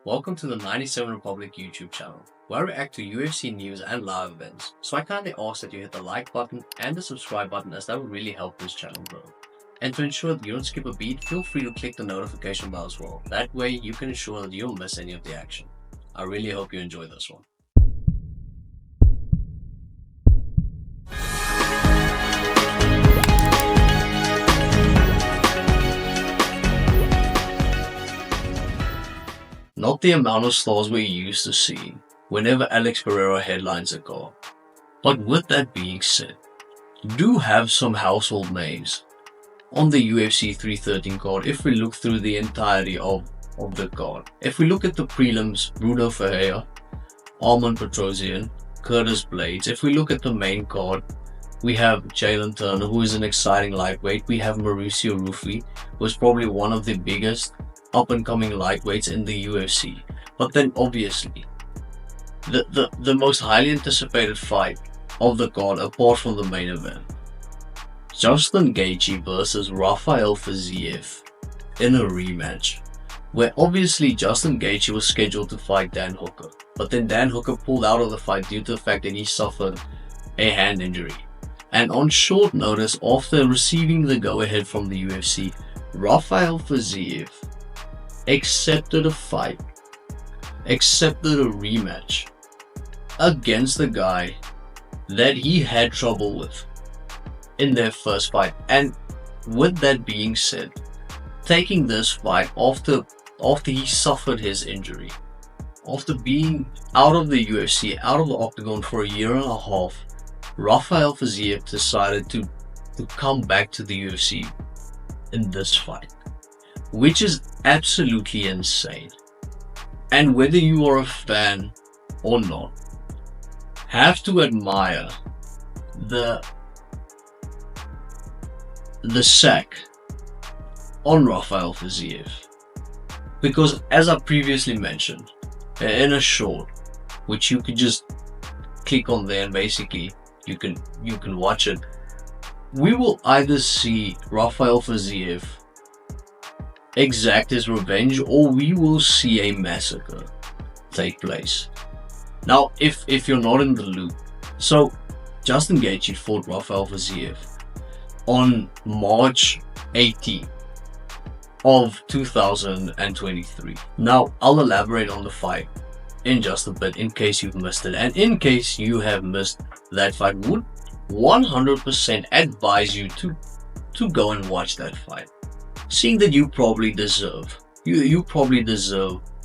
Welcome to the 97 Republic YouTube channel, where I react to UFC news and live events. So I kindly ask that you hit the like button and the subscribe button, as that would really help this channel grow. And to ensure that you don't skip a beat, feel free to click the notification bell as well. That way you can ensure that you don't miss any of the action. I really hope you enjoy this one. Not the amount of stars we're used to seeing whenever Alex Pereira headlines a card. But with that being said, do have some household names on the UFC 313 card if we look through the entirety of the card. If we look at the prelims, Bruno Ferreira, Arman Petrosian, Curtis Blades. If we look at the main card, we have Jalen Turner, who is an exciting lightweight. We have Mauricio Rufy, who is probably one of the biggest up-and-coming lightweights in the UFC. But then obviously the most highly anticipated fight of the card, apart from the main event, Justin Gaethje versus Rafael Fiziev in a rematch, where obviously Justin Gaethje was scheduled to fight Dan Hooker, but then Dan Hooker pulled out of the fight due to the fact that he suffered a hand injury. And on short notice, after receiving the go-ahead from the UFC, Rafael Fiziev accepted a rematch against the guy that he had trouble with in their first fight. And with that being said, taking this fight after he suffered his injury, after being out of the UFC, out of the octagon for a year and a half, Rafael Fiziev decided to come back to the UFC in this fight, which is absolutely insane. And whether you are a fan or not, have to admire the sack on Rafael Fiziev, because as I previously mentioned in a short, which you could just click on there and basically you can watch it, we will either see Rafael Fiziev exact his revenge, or we will see a massacre take place. Now, if you're not in the loop, so Justin Gaethje fought Rafael Fiziev on March 18th of 2023. Now, I'll elaborate on the fight in just a bit in case you've missed it, and in case you have missed that fight, would 100% advise you to go and watch that fight, seeing that you probably deserve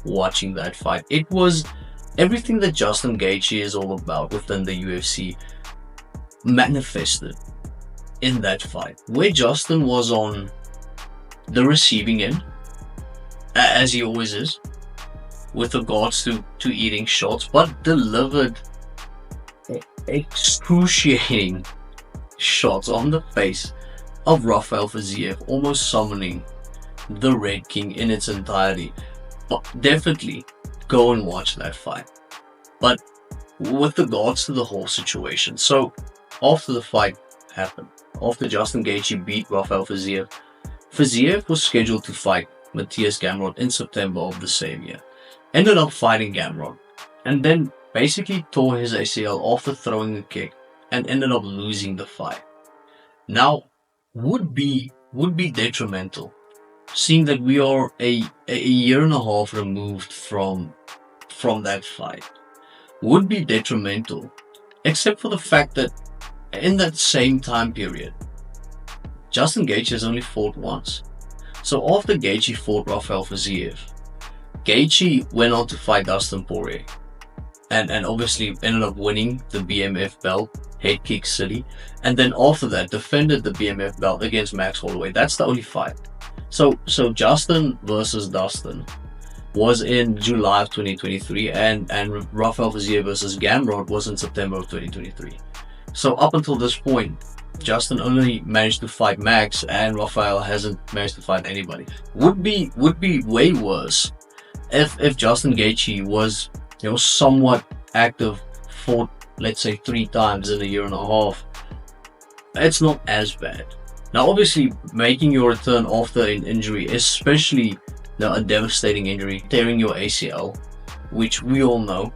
watching that fight. It was everything that Justin Gaethje is all about within the UFC manifested in that fight, where Justin was on the receiving end, as he always is with regards to eating shots, but delivered excruciating shots on the face of Rafael Fiziev, almost summoning the Red King in its entirety. But definitely go and watch that fight. But with regards to the whole situation, so after the fight happened, after Justin Gaethje beat Rafael Fiziev, Fiziev was scheduled to fight Matthias Gamrot in September of the same year. Ended up fighting Gamrot, and then basically tore his ACL after throwing a kick, and ended up losing the fight. Now, would be detrimental, seeing that we are a year and a half removed from that fight. Would be detrimental, except for the fact that in that same time period, Justin Gaethje has only fought once. So after Gaethje fought Rafael Fiziev, Gaethje went on to fight Dustin Poirier, and obviously ended up winning the BMF belt, Head Kick City, and then after that defended the BMF belt against Max Holloway. That's the only fight. So Justin versus Dustin was in July of 2023, and Rafael Fiziev versus Gamrot was in September of 2023. So up until this point, Justin only managed to fight Max, and Rafael hasn't managed to fight anybody. Would be way worse if Justin Gaethje was, somewhat active, fought, let's say, 3 times in a year and a half. It's not as bad. Now, obviously, making your return after an injury, especially Now, a devastating injury, tearing your ACL, which we all know,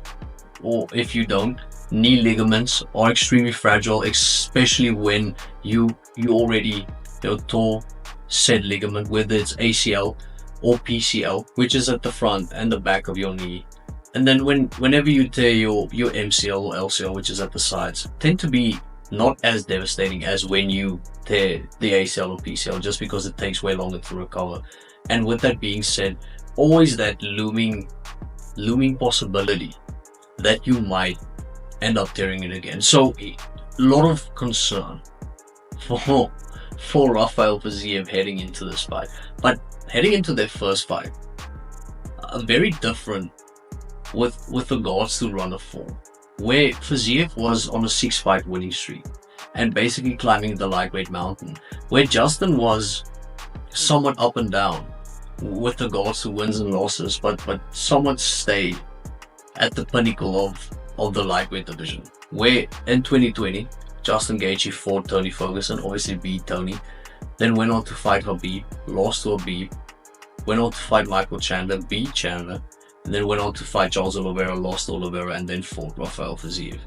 or if you don't, knee ligaments are extremely fragile, especially when you already tore said ligament, whether it's ACL or PCL, which is at the front and the back of your knee. And then whenever you tear your MCL or LCL, which is at the sides, tend to be not as devastating as when you tear the ACL or PCL, just because it takes way longer to recover. And with that being said, always that looming possibility that you might end up tearing it again. So a lot of concern for Rafael Fiziev heading into this fight. But heading into their first fight, very different with regards to run of form, where Fiziev was on a 6-fight winning streak and basically climbing the lightweight mountain, where Justin was somewhat up and down with regards to wins and losses, but somewhat stayed at the pinnacle of the lightweight division, where in 2020 Justin Gaethje fought Tony Ferguson, obviously beat Tony, then went on to fight Habib, lost to Habib, went on to fight Michael Chandler, beat Chandler, and then went on to fight Charles Oliveira, lost to Oliveira, and then fought Rafael Fiziev.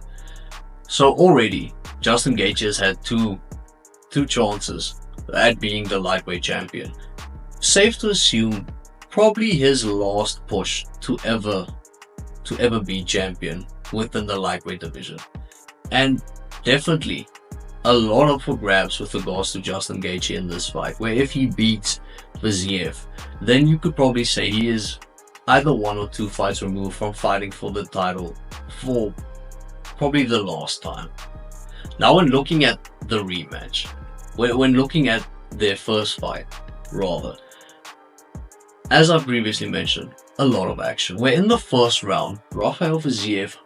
So already Justin Gaethje has had two chances at being the lightweight champion. Safe to assume probably his last push to ever be champion within the lightweight division. And definitely a lot up for grabs with regards to Justin Gaethje in this fight, where if he beats Fiziev, then you could probably say he is either 1 or 2 fights removed from fighting for the title for probably the last time. Now, when looking at the rematch, when looking at their first fight, rather, as I previously mentioned, a lot of action, where in the first round, Rafael Fiziev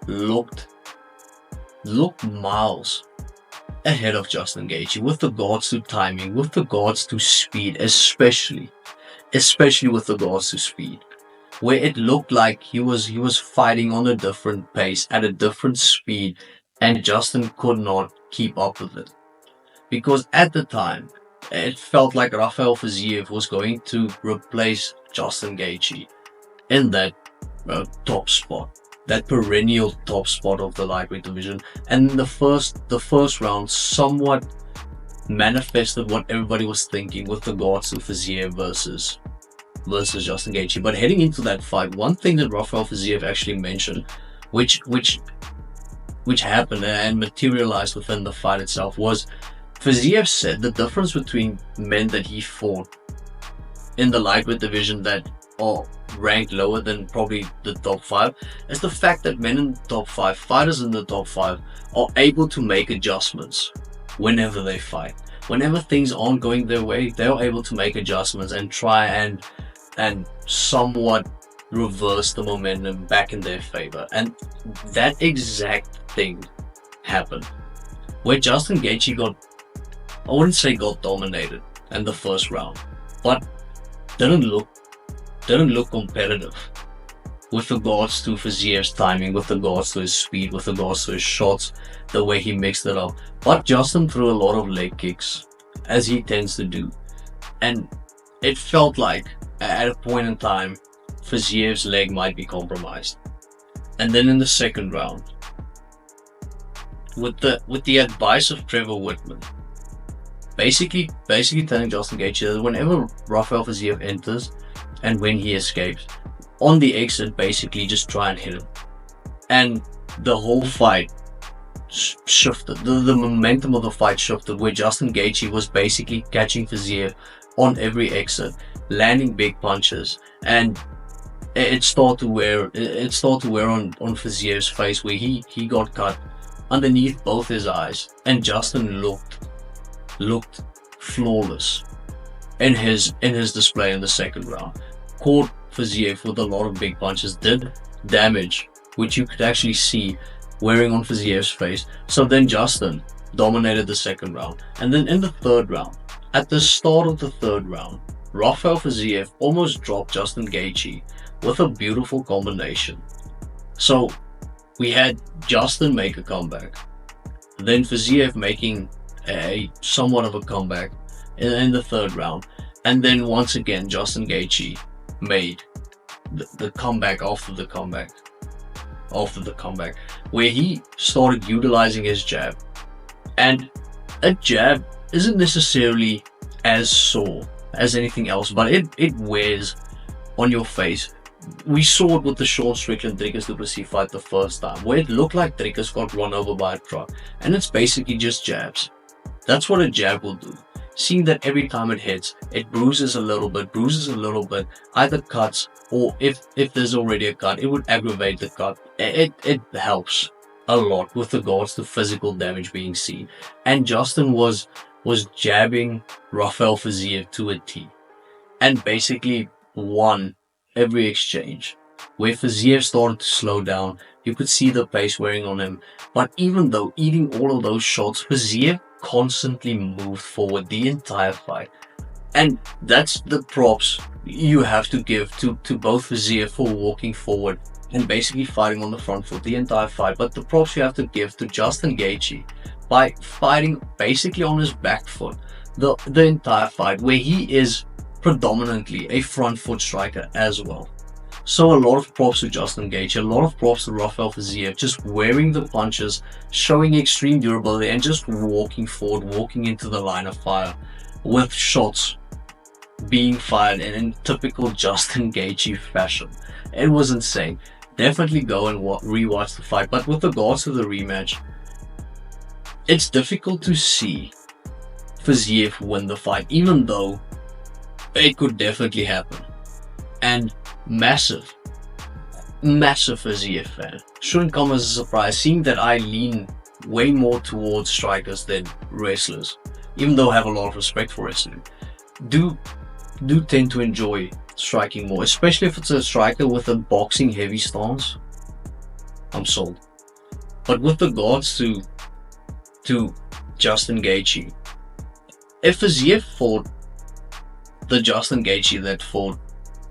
looked miles ahead of Justin Gaethje with regards to timing, with regards to speed, especially with regards to speed, where it looked like he was fighting on a different pace, at a different speed, and Justin could not keep up with it. Because at the time, it felt like Rafael Fiziev was going to replace Justin Gaethje in that top spot, that perennial top spot of the lightweight division. And the first round somewhat manifested what everybody was thinking with regards to Fiziev versus Justin Gaethje. But heading into that fight, one thing that Rafael Fiziev actually mentioned, which happened and materialized within the fight itself, was Fiziev said the difference between men that he fought in the lightweight division that are ranked lower than probably the top 5 is the fact that men in the top 5, fighters in the top 5, are able to make adjustments whenever they fight. Whenever things aren't going their way, they're able to make adjustments and try and somewhat reverse the momentum back in their favor. And that exact thing happened, where Justin Gaethje I wouldn't say got dominated in the first round, but didn't look competitive with regards to Fiziev's timing, with regards to his speed, with regards to his shots, the way he mixed it up. But Justin threw a lot of leg kicks, as he tends to do, and it felt like at a point in time Fiziev's leg might be compromised. And then in the second round, with the advice of Trevor Whitman, basically telling Justin Gaethje that whenever Rafael Fiziev enters and when he escapes, on the exit, basically just try and hit him. And the whole fight shifted. The momentum of the fight shifted, where Justin Gaethje was basically catching Fiziev on every exit, landing big punches, and it started to wear on Fiziev's face, where he got cut underneath both his eyes, and Justin looked flawless in his display in the second round. Caught Fiziev with a lot of big punches, did damage, which you could actually see wearing on Fiziev's face. So then Justin dominated the second round. And then in the third round, at the start of the third round, Rafael Fiziev almost dropped Justin Gaethje with a beautiful combination. So we had Justin make a comeback, then Fiziev making a somewhat of a comeback in the third round, and then once again Justin Gaethje made the comeback after the comeback, where he started utilizing his jab. And a jab isn't necessarily as sore as anything else, but it wears on your face. We saw it with the Sean Strickland Dricus du Plessis fight the first time, where it looked like Dricus got run over by a truck, and it's basically just jabs. That's what a jab will do. Seeing that every time it hits, it bruises a little bit, either cuts, or if there's already a cut, it would aggravate the cut. It helps a lot with regards to physical damage being seen. And Justin was jabbing Rafael Fiziev to a T, and basically won every exchange. Where Fiziev started to slow down, you could see the pace wearing on him. But even though eating all of those shots, Fiziev constantly moved forward the entire fight. And that's the props you have to give to both Fiziev for walking forward and basically fighting on the front foot the entire fight. But the props you have to give to Justin Gaethje by fighting basically on his back foot the entire fight, where he is predominantly a front foot striker as well. So a lot of props to Justin Gaethje, a lot of props to Rafael Fiziev, just wearing the punches, showing extreme durability, and just walking forward, walking into the line of fire with shots being fired in typical Justin Gaethje fashion. It was insane. Definitely go and rewatch the fight. But with regards to the rematch, it's difficult to see Fiziev win the fight, even though it could definitely happen. And massive Fiziev fan. Shouldn't come as a surprise, seeing that I lean way more towards strikers than wrestlers, even though I have a lot of respect for wrestling. Do tend to enjoy striking more, especially if it's a striker with a boxing heavy stance. I'm sold. But with regards to Justin Gaethje, if Fiziev fought the Justin Gaethje that fought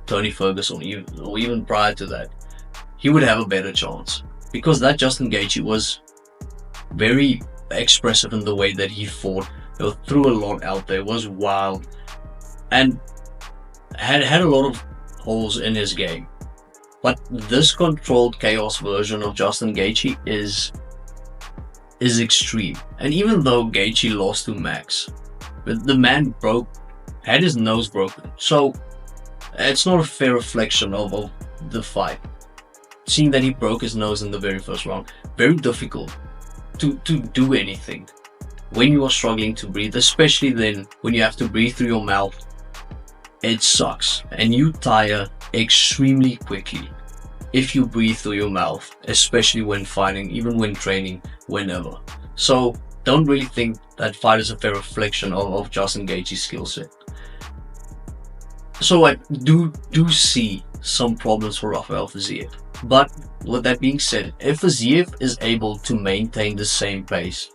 Tony Ferguson, or even prior to that, he would have a better chance, because that Justin Gaethje was very expressive in the way that he fought. He threw a lot out there, was wild, and had a lot of holes in his game. But this controlled chaos version of Justin Gaethje is extreme. And even though Gaethje lost to Max, the man had his nose broken, so it's not a fair reflection of the fight. Seeing that he broke his nose in the very first round, very difficult to do anything when you are struggling to breathe, especially then when you have to breathe through your mouth. It sucks, and you tire extremely quickly if you breathe through your mouth, especially when fighting, even when training, whenever. So don't really think that fight is a fair reflection of Justin Gaethje's skill set. So I do see some problems for Rafael Fiziev. But with that being said, if Fiziev is able to maintain the same pace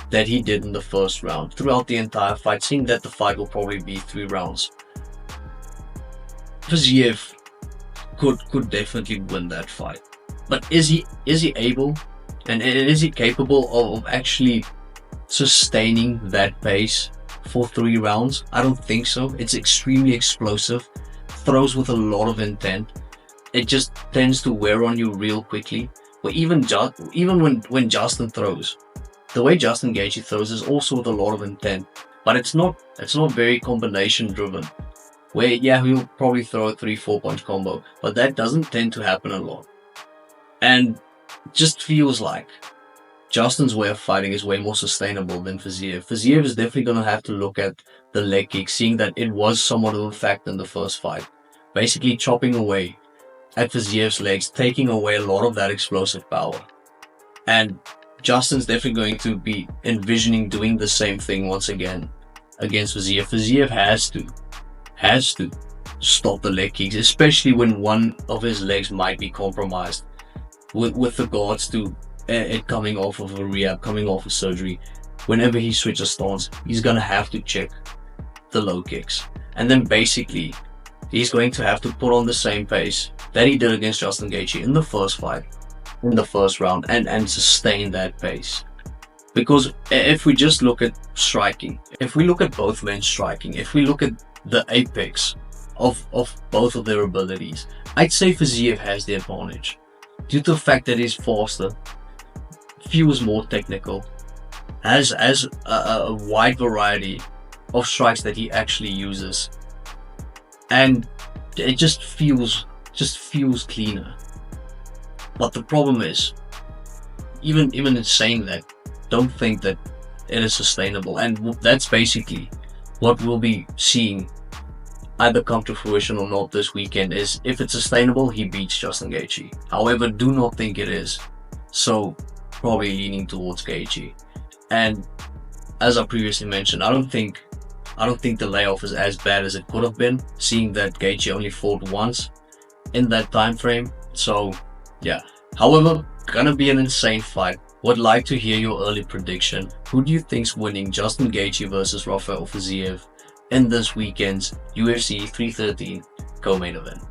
that he did in the first round throughout the entire fight, seeing that the fight will probably be 3 rounds, Fiziev could definitely win that fight. But is he able, and is he capable of actually sustaining that pace for 3 rounds? I don't think so. It's extremely explosive, throws with a lot of intent. It just tends to wear on you real quickly. But even when Justin throws, the way Justin Gaethje throws is also with a lot of intent. But it's not very combination driven. Where he'll probably throw a 3-4 punch combo, but that doesn't tend to happen a lot. And it just feels like Justin's way of fighting is way more sustainable than Fiziev. Fiziev is definitely going to have to look at the leg kick, seeing that it was somewhat of a factor in the first fight. Basically chopping away at Fiziev's legs, taking away a lot of that explosive power. And Justin's definitely going to be envisioning doing the same thing once again against Fiziev. Fiziev has to stop the leg kicks, especially when one of his legs might be compromised with regards to it coming off of a rehab, coming off of surgery. Whenever he switches stance, he's going to have to check the low kicks. And then basically, he's going to have to put on the same pace that he did against Justin Gaethje in the first fight, in the first round, and sustain that pace. Because if we just look at striking, if we look at both men striking, if we look at the apex of both of their abilities. I'd say Fiziev has the advantage due to the fact that he's faster, feels more technical, has a wide variety of strikes that he actually uses, and it just feels cleaner. But the problem is, even in saying that, don't think that it is sustainable, and that's basically what we'll be seeing either come to fruition or not this weekend. Is if it's sustainable, he beats Justin Gaethje. However, do not think it is, so probably leaning towards Gaethje. And as I previously mentioned, I don't think the layoff is as bad as it could have been, seeing that Gaethje only fought once in that time frame. So yeah. However, gonna be an insane fight. Would like to hear your early prediction. Who do you think's winning, Justin Gaethje versus Rafael Fiziev in this weekend's UFC 313 co-main event?